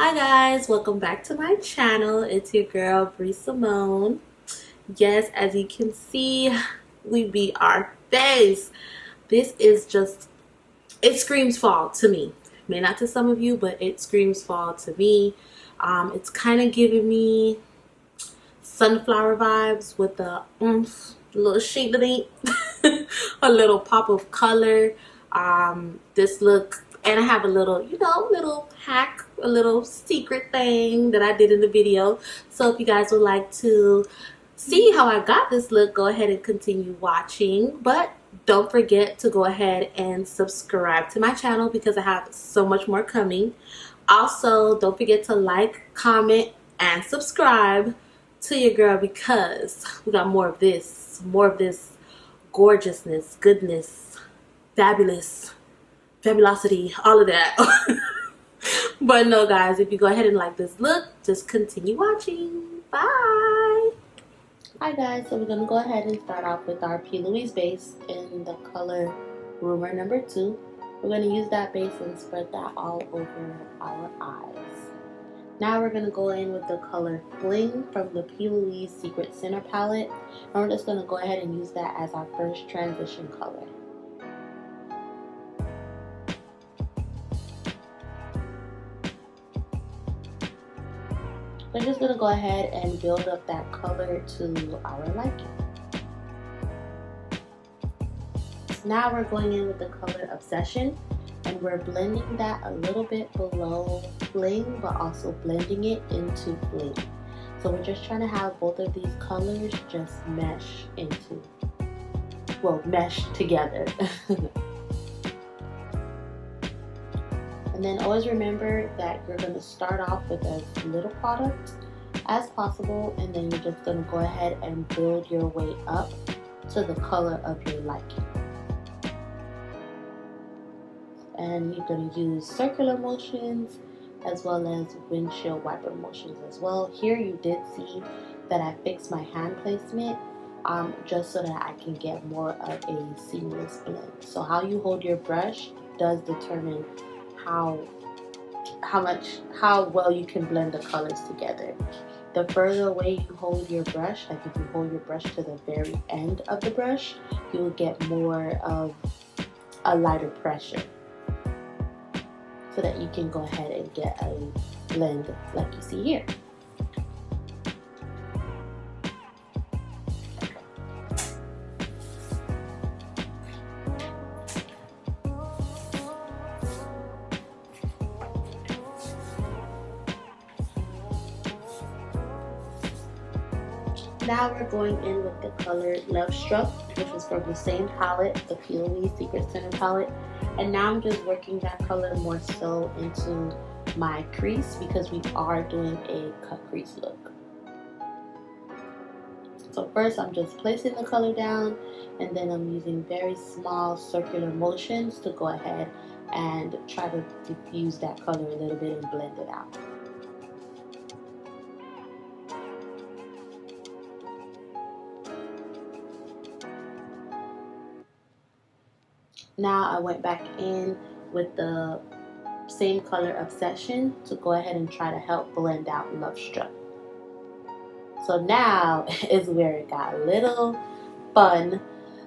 Hi guys, welcome back to my channel. It's your girl Bree Simone. Yes, as you can see, we beat our face. This is just, it screams fall to me. May not to some of you, but it screams fall to me. It's kind of giving me sunflower vibes with a little shade, a little pop of color. This look, and I have a little, little hack, a little secret thing that I did in the video. So if you guys would like to see how I got this look, go ahead and continue watching. But don't forget to go ahead and subscribe to my channel because I have so much more coming. Also, don't forget to like, comment, and subscribe to your girl because we got more of this gorgeousness, goodness, fabulosity, all of that. But no guys, if you go ahead and like this look, just continue watching. Bye. Hi guys, so we're going to go ahead and start off with our P.Louise base in the color Rumour number 2. We're going to use that base and spread that all over our eyes. Now we're going to go in with the color Fling from the P.Louise Secret Center palette. And we're just going to go ahead and use that as our first transition color. We're just going to go ahead and build up that color to our liking. Now we're going in with the color Obsession, and we're blending that a little bit below Fling, but also blending it into Fling. So we're just trying to have both of these colors just mesh together. And then always remember that you're going to start off with as little product as possible, and then you're just going to go ahead and build your way up to the color of your liking. And you're going to use circular motions as well as windshield wiper motions as well. Here you did see that I fixed my hand placement just so that I can get more of a seamless blend. So how you hold your brush does determine how well you can blend the colors together. The further away you hold your brush, like if you hold your brush to the very end of the brush, you will get more of a lighter pressure so that you can go ahead and get a blend like you see here. Now we're going in with the color Love Struck, which is from the same palette, the P.Louise Secret Center palette. And now I'm just working that color more so into my crease because we are doing a cut crease look. So first I'm just placing the color down, and then I'm using very small circular motions to go ahead and try to diffuse that color a little bit and blend it out. Now I went back in with the same color Obsession to go ahead and try to help blend out Love Struck. So now is where it got a little fun.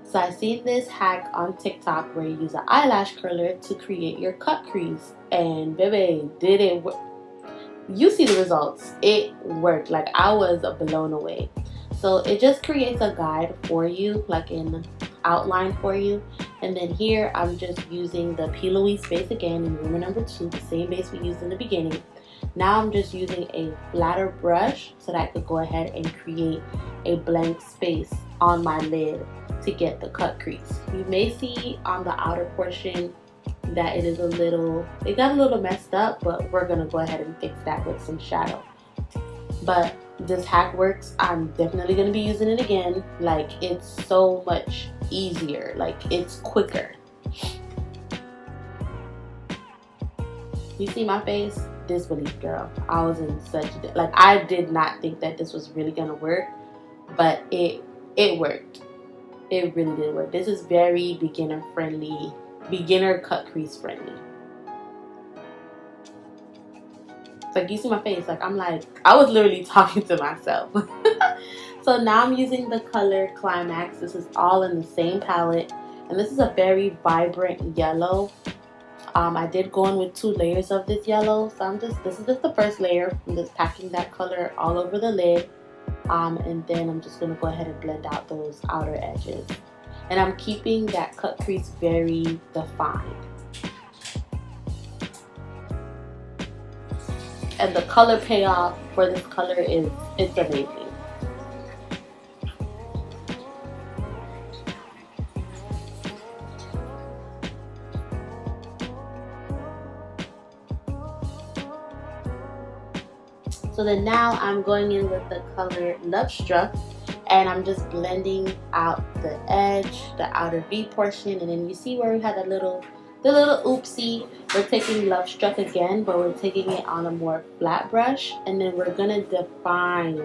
So I seen this hack on TikTok where you use an eyelash curler to create your cut crease, and baby, did it work. You see the results. It worked. Like, I was blown away. So it just creates a guide for you, like an outline for you. And then here I'm just using the P.Louise base again in Rumour number 2, the same base we used in the beginning. Now I'm just using a flatter brush so that I could go ahead and create a blank space on my lid to get the cut crease. You may see on the outer portion that it got a little messed up, but we're gonna go ahead and fix that with some shadow. But this hack works. I'm definitely gonna be using it again. Like, it's so much easier, like it's quicker. You see my face? Disbelief, girl. I was in such I did not think that this was really gonna work, but it worked. It really did work. This is very beginner friendly, beginner cut crease friendly. It's like, you see my face, like I'm like, I was literally talking to myself. So now I'm using the color Climax. This is all in the same palette, and this is a very vibrant yellow. I did go in with 2 layers of this yellow, so this is just the first layer. I'm just packing that color all over the lid, and then I'm just gonna go ahead and blend out those outer edges. And I'm keeping that cut crease very defined. And the color payoff for this color it's amazing. So then now I'm going in with the color Love Struck, and I'm just blending out the edge, the outer V portion, and then you see where we had the little oopsie. We're taking Love Struck again, but we're taking it on a more flat brush, and then we're gonna define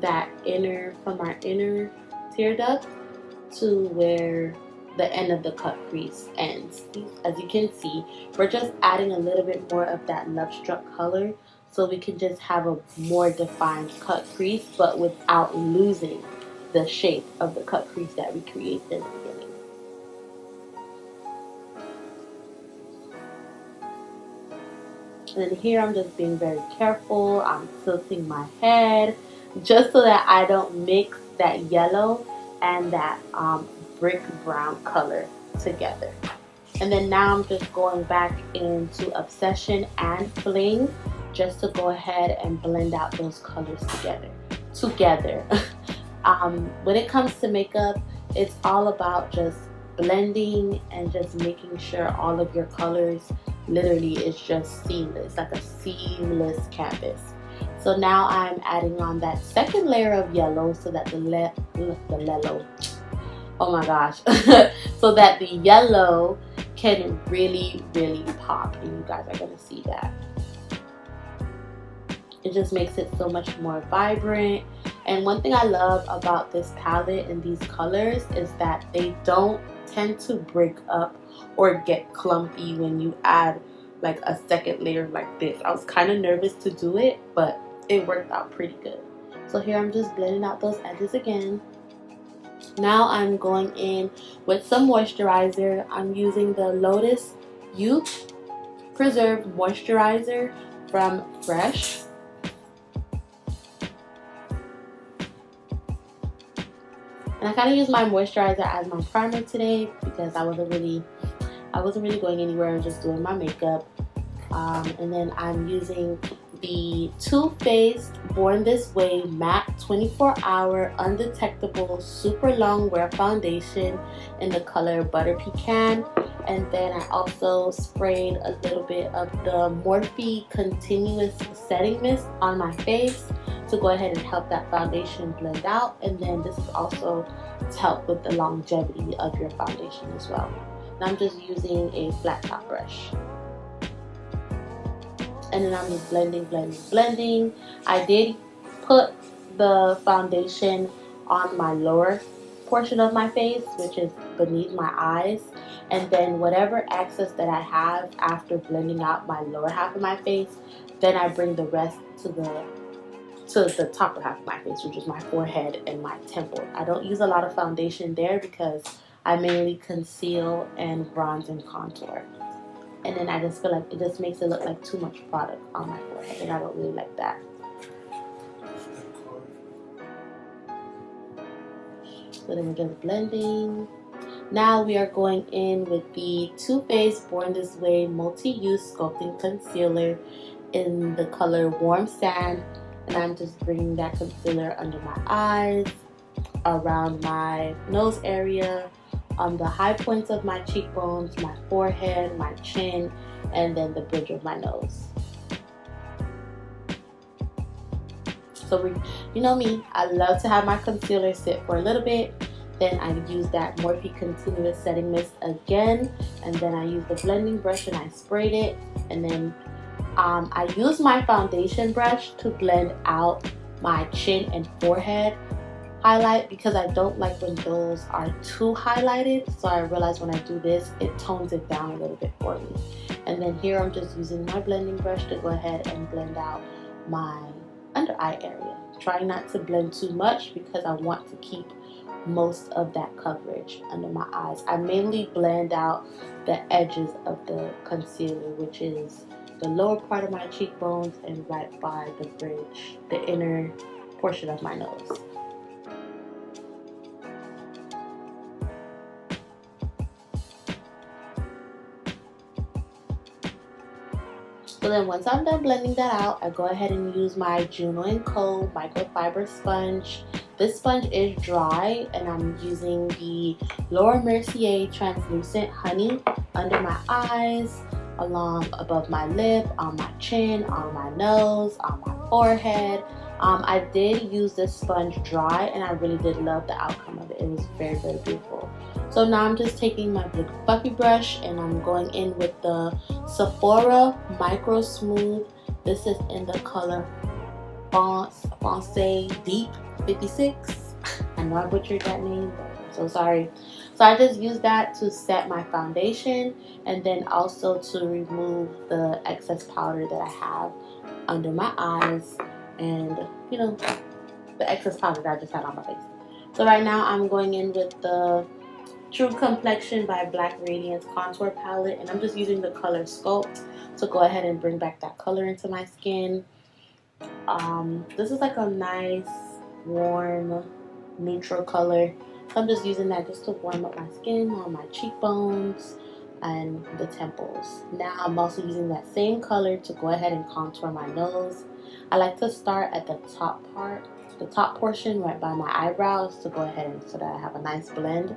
that from our inner tear duct to where the end of the cut crease ends. As you can see, we're just adding a little bit more of that Love Struck color, so we can just have a more defined cut crease, but without losing the shape of the cut crease that we created in the beginning. And then here I'm just being very careful. I'm tilting my head just so that I don't mix that yellow and that brick brown color together. And then now I'm just going back into Obsession and Fling just to go ahead and blend out those colors together. When it comes to makeup, it's all about just blending and just making sure all of your colors literally is just seamless, like a seamless canvas. So now I'm adding on that second layer of yellow so that oh my gosh, so that the yellow can really pop, and you guys are gonna see that. It just makes it so much more vibrant. And one thing I love about this palette and these colors is that they don't tend to break up or get clumpy when you add like a second layer like this. I was kind of nervous to do it, but it worked out pretty good. So here I'm just blending out those edges again. Now I'm going in with some moisturizer. I'm using the Lotus Youth Preserved Moisturizer from Fresh. And I kind of use my moisturizer as my primer today because I wasn't really going anywhere and just doing my makeup. And then I'm using the TooFaced Born This Way Matte 24-Hour Undetectable Super Long Wear Foundation in the color Butter Pecan. And then I also sprayed a little bit of the Morphe Continuous Setting Mist on my face to go ahead and help that foundation blend out. And then this is also to help with the longevity of your foundation as well. And I'm just using a flat top brush. And then I'm just blending. I did put the foundation on my lower portion of my face, which is beneath my eyes. And then whatever excess that I have after blending out my lower half of my face, then I bring the rest to the top half of my face, which is my forehead and my temple. I don't use a lot of foundation there because I mainly conceal and bronze and contour. And then I just feel like it just makes it look like too much product on my forehead, and I don't really like that. So then we're just blending. Now we are going in with the TooFaced Born This Way Multi-Use Sculpting Concealer in the color Warm Sand. And I'm just bringing that concealer under my eyes, around my nose area, on the high points of my cheekbones, my forehead, my chin, and then the bridge of my nose. So you know me, I love to have my concealer sit for a little bit. Then I use that Morphe Continuous Setting Mist again, and then I use the blending brush and I sprayed it. And then I use my foundation brush to blend out my chin and forehead. highlight because I don't like when those are too highlighted. So I realized when I do this, it tones it down a little bit for me. And then here I'm just using my blending brush to go ahead and blend out my under eye area. Try not to blend too much because I want to keep most of that coverage under my eyes. I mainly blend out the edges of the concealer, which is the lower part of my cheekbones and right by the bridge, the inner portion of my nose. So then once I'm done blending that out, I go ahead and use my Juno & Co. microfiber sponge. This sponge is dry and I'm using the Laura Mercier translucent honey under my eyes, along above my lip, on my chin, on my nose, on my forehead. I did use this sponge dry and I really did love the outcome of it. It was very, very beautiful. So now I'm just taking my big fluffy brush and I'm going in with the Sephora Microsmooth. This is in the color Foncé Deep 56. I know I butchered that name, but I'm so sorry. So I just use that to set my foundation and then also to remove the excess powder that I have under my eyes and, you know, the excess powder that I just had on my face. So right now I'm going in with the True Complexion by Black Radiance contour palette, and I'm just using the color Sculpt to go ahead and bring back that color into my skin. This is like a nice warm neutral color, so I'm just using that just to warm up my skin on my cheekbones and the temples. Now I'm also using that same color to go ahead and contour my nose. I like to start at the top part, the top portion right by my eyebrows, to go ahead and so that I have a nice blend.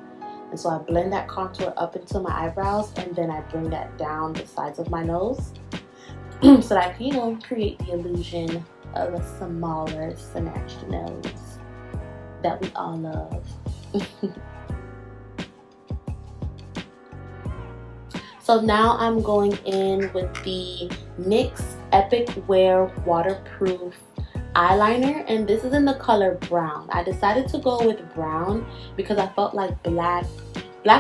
And so I blend that contour up into my eyebrows and then I bring that down the sides of my nose so that I can, you know, create the illusion of a smaller snatched nose that we all love. So now I'm going in with the NYX Epic Wear Waterproof eyeliner, and this is in the color brown. I decided to go with brown because I felt like black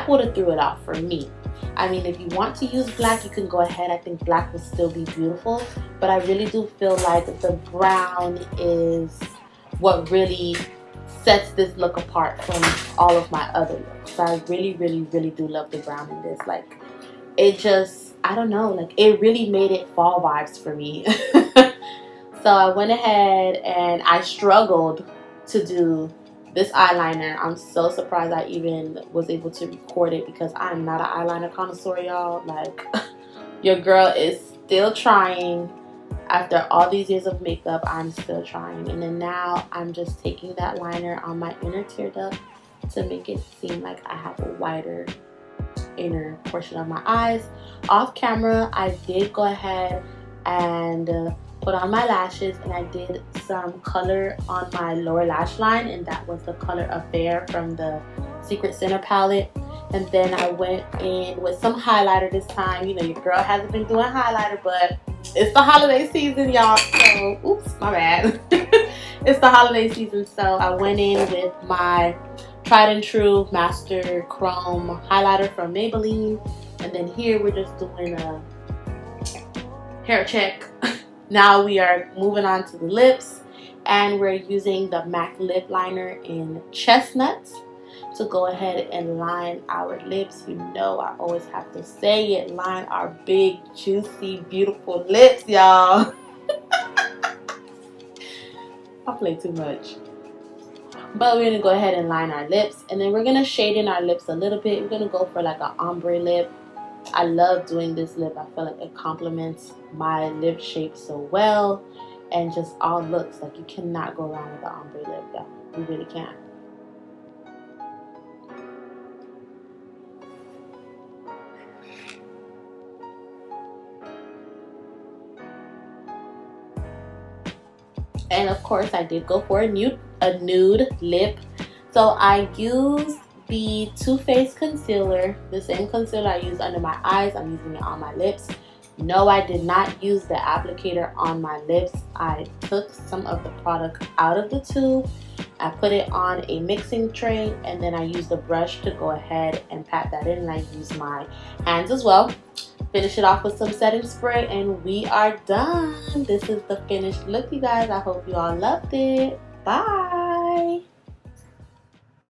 would have threw it off for me. I mean, if you want to use black, you can go ahead. I think black will still be beautiful, but I really do feel like the brown is what really sets this look apart from all of my other looks. So I really, really, really do love the brown in this. Like, it just, I don't know, like it really made it fall vibes for me. So I went ahead and I struggled to do this eyeliner. I'm so surprised I even was able to record it because I'm not an eyeliner connoisseur, y'all. Like, your girl is still trying. After all these years of makeup, I'm still trying. And then now I'm just taking that liner on my inner tear duct to make it seem like I have a wider inner portion of my eyes. Off camera, I did go ahead and put on my lashes, and I did some color on my lower lash line, and that was the color Affair from the Secret Center palette. And then I went in with some highlighter this time. You know, your girl hasn't been doing highlighter, but it's the holiday season, y'all. So, oops, my bad. It's the holiday season, so I went in with my tried and true Master Chrome highlighter from Maybelline. And then here we're just doing a hair check. Now we are moving on to the lips, and we're using the MAC lip liner in Chestnut to go ahead and line our lips. You know I always have to say it, line our big, juicy, beautiful lips, y'all. I play too much. But we're going to go ahead and line our lips, and then we're going to shade in our lips a little bit. We're going to go for like an ombre lip. I love doing this lip. I feel like it complements my lip shape so well, and just all looks. Like, you cannot go wrong with the ombre lip, though. You really can't. And of course, I did go for a nude lip. So I used the TooFaced concealer, the same concealer I used under my eyes. I'm using it on my lips. No, I did not use the applicator on my lips. I took some of the product out of the tube. I put it on a mixing tray, and then I used the brush to go ahead and pat that in, and I used my hands as well. Finish it off with some setting spray, and we are done. This is the finished look, you guys. I hope you all loved it. Bye.